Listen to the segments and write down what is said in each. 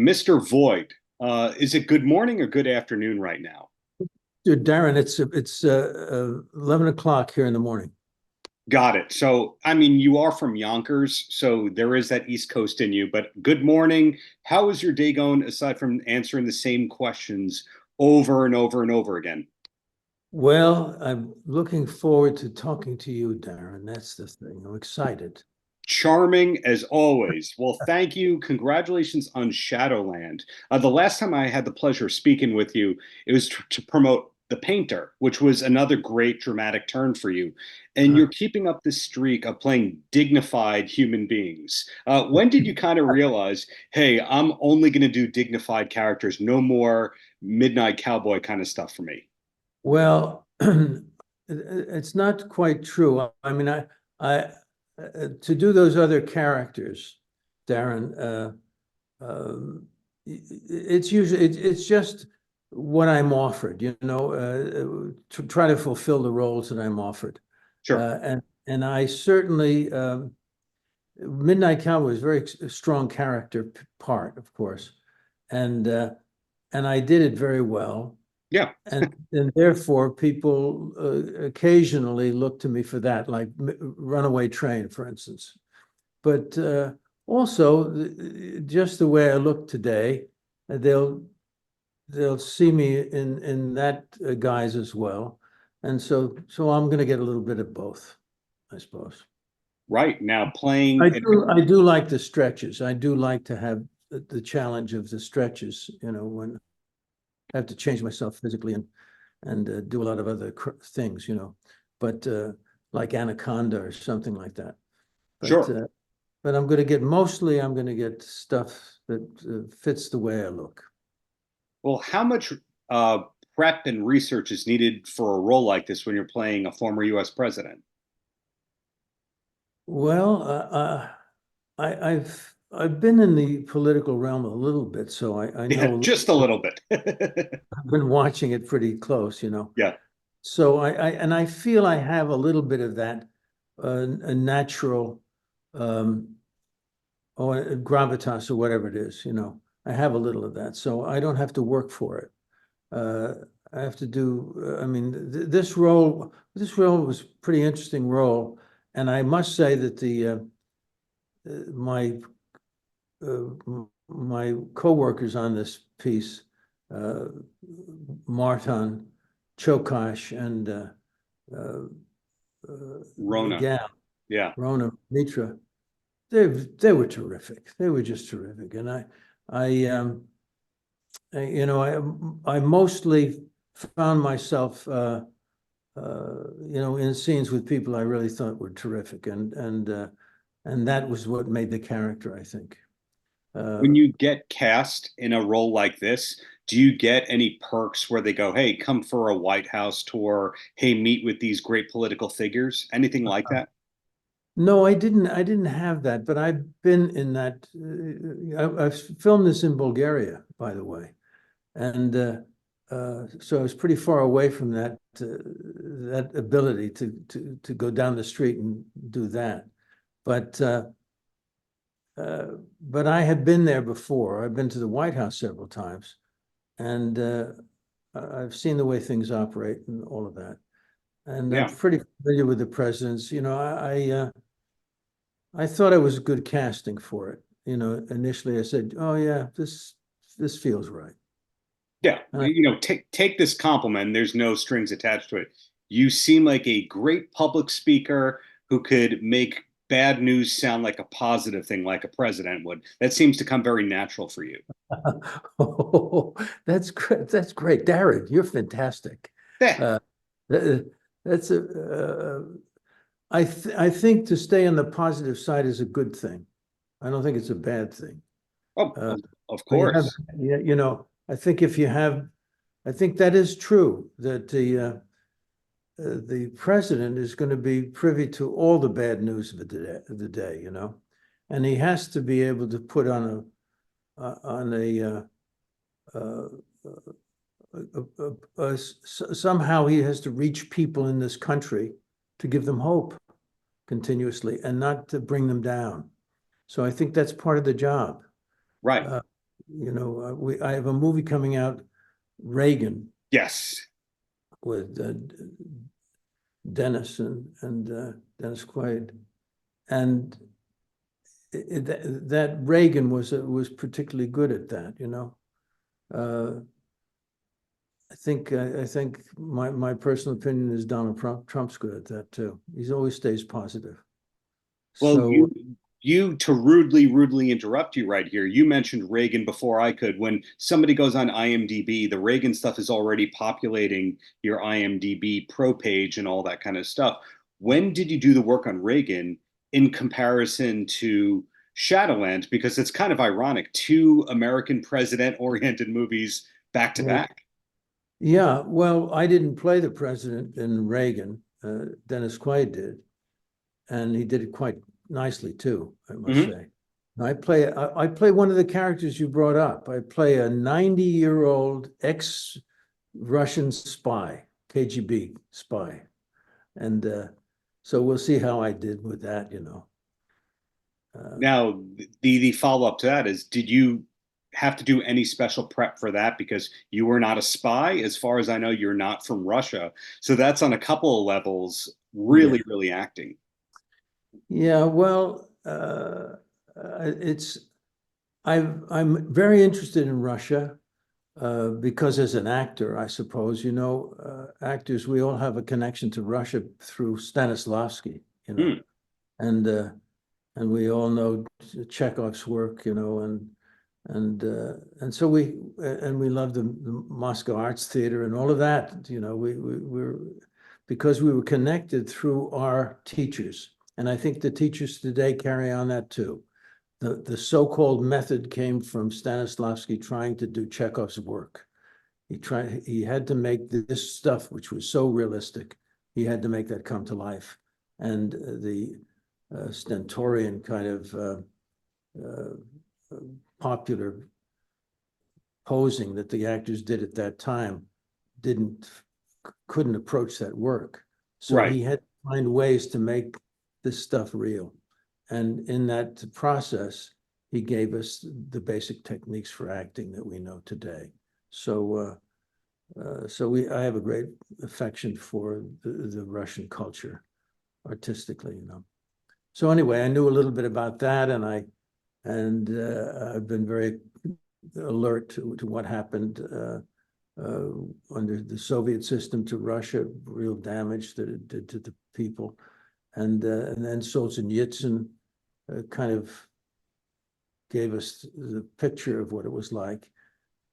Mr. Voight, is it good morning or good afternoon right now? Dude, Darren, it's 11 o'clock here in the morning. Got it. So, I mean, you are from Yonkers, so there is that East Coast in you, but good morning. How is your day going aside from answering the same questions over and over and over again? Well, I'm looking forward to talking to you, Darren. That's the thing. I'm excited. Charming as always. Well, thank you. Congratulations on Shadowland. The last time I had the pleasure of speaking with you, it was to promote The Painter, which was another great dramatic turn for you. And Uh, you're keeping up this streak of playing dignified human beings. When did you kind of realize, hey, I'm only going to do dignified characters, no more midnight cowboy kind of stuff for me? well, it's not quite true. I mean, to do those other characters, Darren, it's usually it's just what I'm offered, to try to fulfill the roles that I'm offered. Sure. And I certainly Midnight Cowboy is a very strong character part, of course, and I did it very well, Yeah. and therefore people occasionally look to me for that, like Runaway Train, for instance. But also, just the way I look today, they'll see me in that guise as well, and so I'm going to get a little bit of both, I suppose. Right. Now playing. I do like the stretches. I do like to have the challenge of the stretches, when I have to change myself physically and do a lot of other things, but like Anaconda or something like that. But Sure. I'm going to get stuff that fits the way I look. Well, how much uh, prep and research is needed for a role like this when you're playing a former US president? Well, I've been in the political realm a little bit, so I Yeah, know just a little bit. I've been watching it pretty close, Yeah, So I feel I have a little bit of that, a natural, um, or gravitas or whatever it is, I have a little of that, so I don't have to work for it. Uh, I have to do. I mean, this role was a pretty interesting role, and I must say that the my my co-workers on this piece, uh, Martin, Chokash, and uh, the Rona. gal, Yeah, Rona Mitra, they were terrific. They were just terrific. And I, I mostly found myself, in scenes with people I really thought were terrific, and that was what made the character, I think. when Uh, you get cast in a role like this, do you get any perks where they go, "Hey, come for a White House tour. Hey, meet with these great political figures"? Anything like that? no, I didn't have that, but I've been in that. I've filmed this in Bulgaria, by the way. And so I was pretty far away from that ability to go down the street and do that. But but I had been there before. I've been to the White House several times, and I've seen the way things operate and all of that. And I'm Yeah. pretty familiar with the presidents. I thought I was good casting for it. Initially I said, "Oh yeah, this feels right." Yeah, And I take this compliment. There's no strings attached to it. You seem like a great public speaker who could make bad news sound like a positive thing, like a president would. That seems to come very natural for you. Oh, that's great. That's great. Darren, you're fantastic. Yeah. Uh, th- that's I think to stay on the positive side is a good thing. I don't think it's a bad thing. Oh, Uh, of when you have, course. I think if you have, I think that is true that the president is going to be privy to all the bad news of the day, and he has to be able to put on a uh, somehow he has to reach people in this country to give them hope continuously and not to bring them down. So I think that's part of the job. Right. Uh, I have a movie coming out, Reagan, Yes. with Dennis and Dennis Quaid, and that Reagan was particularly good at that. Uh, I think my personal opinion is Donald Trump's good at that too. He always stays positive. Well, So you to rudely interrupt you right here. You mentioned Reagan before I could. When somebody goes on IMDb, the Reagan stuff is already populating your IMDb pro page and all that kind of stuff. When did you do the work on Reagan in comparison to Shadowland? Because it's kind of ironic, two American president-oriented movies back to back. yeah, well, I didn't play the president in Reagan. Dennis Quaid did, and he did it quite nicely too, I must Mhm. say. I play one of the characters you brought up. I play a 90-year-old ex-Russian spy, KGB spy, and so we'll see how I did with that. Now, the follow-up to that is, did you have to do any special prep for that? Because you were not a spy. As far as I know, you're not from Russia. So that's on a couple of levels, Yeah, really acting. yeah. Well, it's I'm very interested in Russia. Because as an actor, I suppose, actors, we all have a connection to Russia through Stanislavski, Hmm. and and we all know Chekhov's work, and so we love the Moscow Arts Theater and all of that. We're because we were connected through our teachers, and I think the teachers today carry on that too. The so-called method came from Stanislavski trying to do Chekhov's work. He had to make this stuff, which was so realistic, he had to make that come to life. And the stentorian kind of popular posing that the actors did at that time couldn't approach that work. So Right. he had to find ways to make this stuff real. And in that process, he gave us the basic techniques for acting that we know today. So I have a great affection for the Russian culture artistically. So anyway, I knew a little bit about that, and I've been very alert to what happened under the Soviet system to Russia, real damage that it did to the people, and then Solzhenitsyn kind of gave us the picture of what it was like.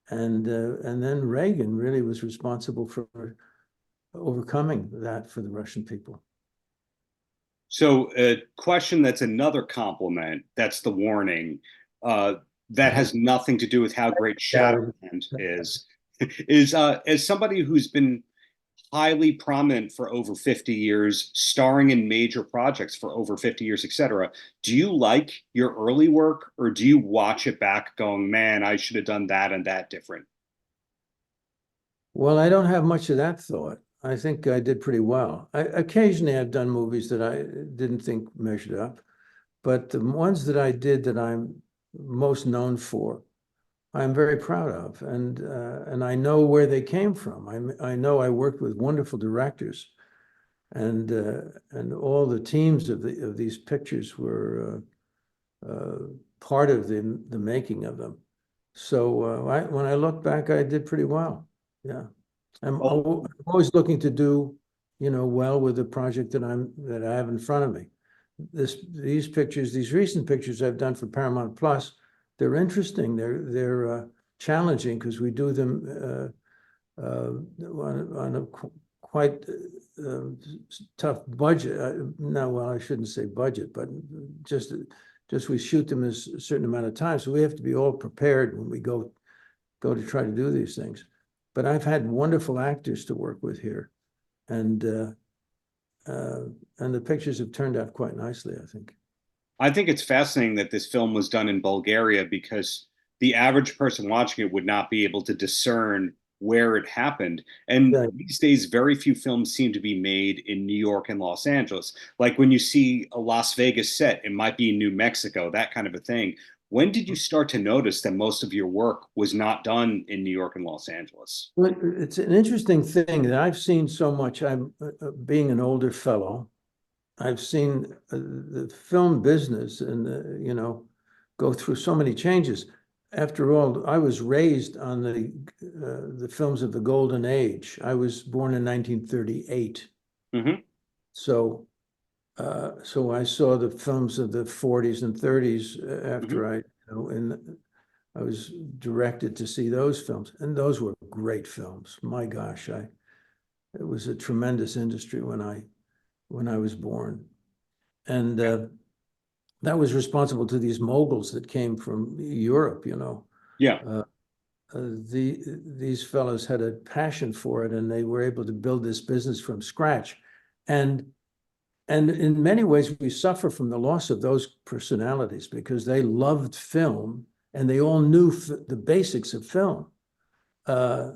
And then Reagan really was responsible for overcoming that for the Russian people. So a question that's another compliment, that's the warning, that has nothing to do with how great Shadowland is as somebody who's been highly prominent for over 50 years, starring in major projects for over 50 years, etc. Do you like your early work, or do you watch it back going, man, I should have done that and that different? Well, I don't have much of that thought. I think I did pretty well. Occasionally, I've done movies that I didn't think measured up, but the ones that I did that I'm most known for, I'm very proud of, and I know where they came from. I know I worked with wonderful directors, and all the teams of these pictures were part of the making of them. So when I look back, I did pretty well. Yeah, Well, I'm always looking to do, well with the project that I have in front of me. These recent pictures I've done for Paramount Plus, they're interesting. They're challenging because we do them on a quite tough budget. No, well, I shouldn't say budget, but just we shoot them a certain amount of time, so we have to be all prepared when we go to try to do these things. But I've had wonderful actors to work with here, and the pictures have turned out quite nicely, I think. I think it's fascinating that this film was done in Bulgaria, because the average person watching it would not be able to discern where it happened. And Yeah, these days, very few films seem to be made in New York and Los Angeles. Like when you see a Las Vegas set, it might be in New Mexico, that kind of a thing. When did you start to notice that most of your work was not done in New York and Los Angeles? Well, it's an interesting thing that I've seen so much. I'm being an older fellow. I've seen the film business and go through so many changes. After all, I was raised on the films of the Golden Age. I was born in 1938, Hmm. so so I saw the films of the 40s and 30s Hmm. after I was directed to see those films, and those were great films. My gosh, it was a tremendous industry when I was born, and that was responsible to these moguls that came from Europe. Yeah. Uh, these fellows had a passion for it, and they were able to build this business from scratch, and in many ways we suffer from the loss of those personalities because they loved film and they all knew the basics of film. Uh,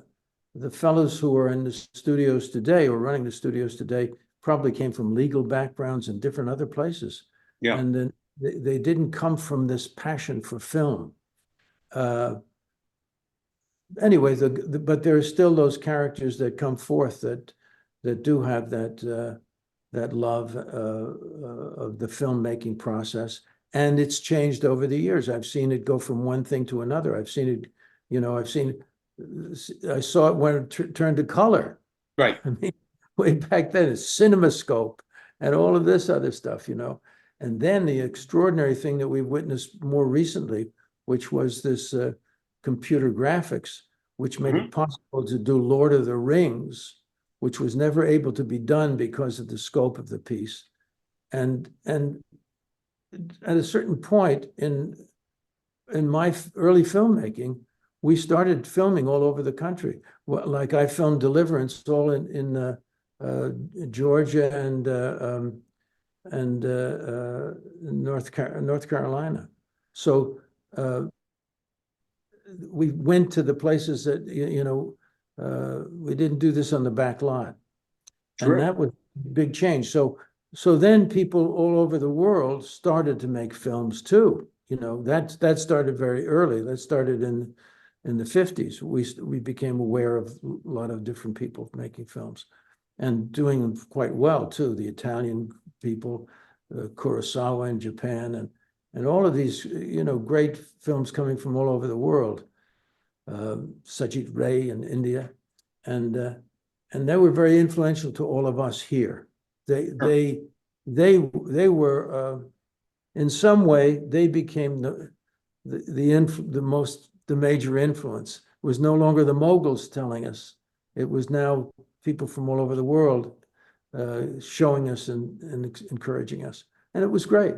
the fellows who are in the studios today or running the studios today probably came from legal backgrounds and different other places. Yeah. And then they didn't come from this passion for film. Uh, anyway, but there are still those characters that come forth that do have that love of the filmmaking process. And it's changed over the years. I've seen it go from one thing to another. I've seen it, I saw it when it turned to color. Right. I mean, way back then, it's CinemaScope and all of this other stuff. And then the extraordinary thing that we've witnessed more recently, which was this computer graphics, which made Hmm. it possible to do Lord of the Rings, which was never able to be done because of the scope of the piece. And at a certain point in my early filmmaking, we started filming all over the country. Like I filmed Deliverance all in Georgia and North Carolina. So we went to the places that we didn't do this on the back lot, and True. that was a big change. So then people all over the world started to make films too. That started very early. That started in the 50s. We became aware of a lot of different people making films and doing them quite well too. The Italian people, Kurosawa in Japan, and all of these great films coming from all over the world. Sajid Ray in India, and they were very influential to all of us here. Sure. They were in some way they became the major influence. It was no longer the moguls telling us; it was now people from all over the world showing us and encouraging us, and it was great.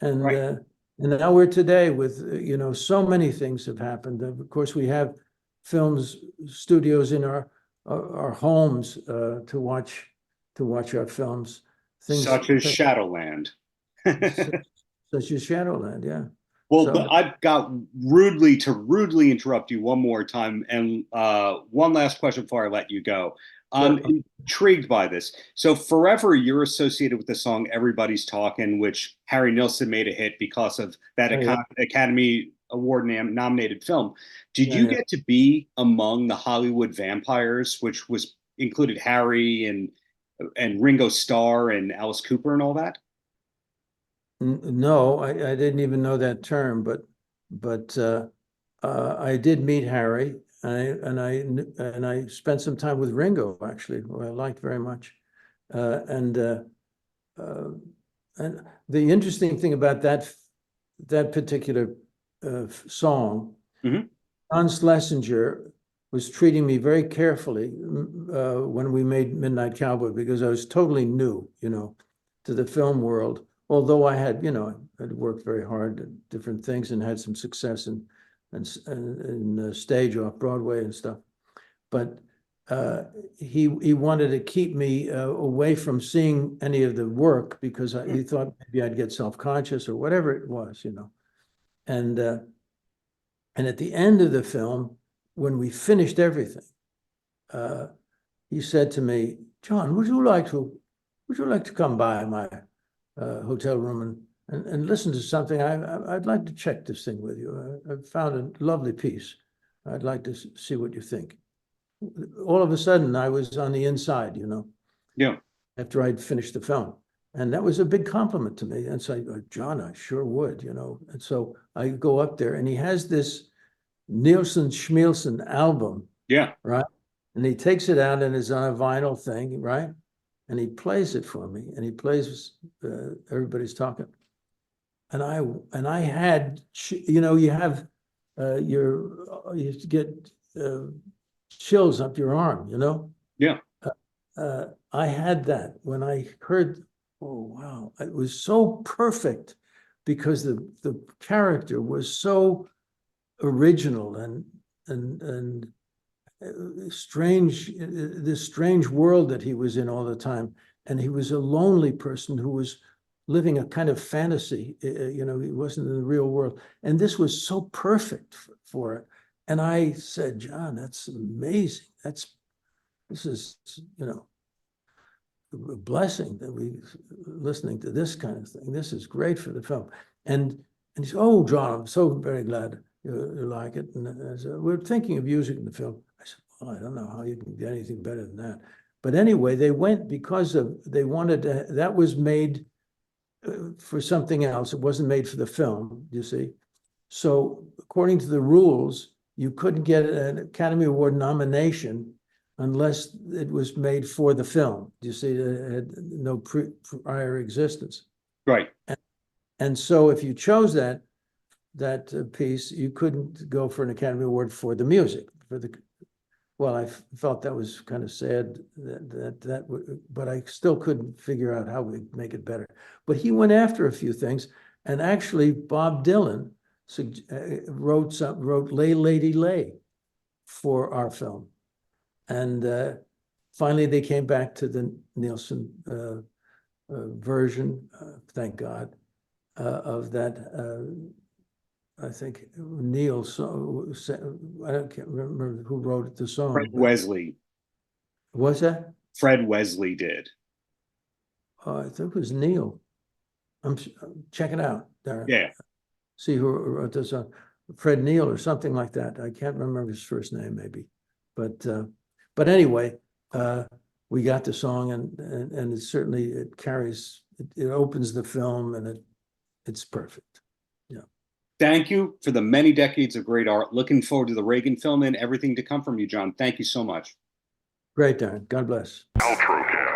And Right. and now we're today with so many things have happened. Of course, we have films studios in our homes to watch our films. Things Such as Shadowland. such as Shadowland, yeah. Well, So I've got to rudely interrupt you one more time, and one last question before I let you go. I'm sure, intrigued by this. So, forever you're associated with the song "Everybody's Talking," which Harry Nilsson made a hit because of that yeah, Academy Award nominated film. Did yeah, you yeah. get to be among the Hollywood vampires, which was included Harry and Ringo Starr and Alice Cooper and all that? No, I didn't even know that term, but I did meet Harry, and I spent some time with Ringo actually, who I liked very much. Uh, and uh, uh, and the interesting thing about that particular song, Hmm. John Schlesinger was treating me very carefully when we made Midnight Cowboy because I was totally new, to the film world. Although I had worked very hard at different things and had some success in stage off Broadway and stuff, but he wanted to keep me away from seeing any of the work because he thought maybe I'd get self-conscious or whatever it was. And at the end of the film, when we finished everything, uh, he said to me, "John, would you like to come by my hotel room and listen to something. I'd like to check this thing with you. I found a lovely piece. I'd like to see what you think. All of a sudden, I was on the inside, you know, Yeah. after I'd finished the film. And that was a big compliment to me. And so I go, John, I sure would, you know. And so I go up there, and he has this Nilsson Schmielsen album, Yeah. right? And he takes it out and it's on a vinyl thing, right? And he plays it for me, and he plays Everybody's Talking. And I had, you know, you have you get chills up your arm, you know? Yeah. I had that when I heard, oh, wow, it was so perfect because the character was so original and strange, this strange world that he was in all the time. And he was a lonely person who was living a kind of fantasy, you know, he wasn't in the real world. And this was so perfect for it. And I said, John, that's amazing. This is, you know, a blessing that we listening to this kind of thing. This is great for the film. And he said, oh, John, I'm so very glad you like it. And I said, we're thinking of using the film. I said, well, I don't know how you can get anything better than that. But anyway, they went because they wanted to, that was made for something else. It wasn't made for the film, you see. So according to the rules, you couldn't get an Academy Award nomination unless it was made for the film. You see, it had no prior existence. Right. And so if you chose that piece, you couldn't go for an Academy Award for the music. Well, I felt that was kind of sad but I still couldn't figure out how we'd make it better. But he went after a few things, and actually Bob Dylan wrote Lay Lady Lay for our film. And finally they came back to the Nilsson version, thank God, of that. I think Neil, can't remember who wrote the song. Fred Wesley. Was that? Fred Wesley did. I think it was Neil. Check it out, Darren. Yeah. See who wrote this song. Fred Neil or something like that. I can't remember his first name, maybe. But anyway, we got the song, and it certainly it opens the film, and it's perfect. Yeah. Thank you for the many decades of great art. Looking forward to the Reagan film and everything to come from you, John. Thank you so much. Great, Darren. God bless. Paltrocast.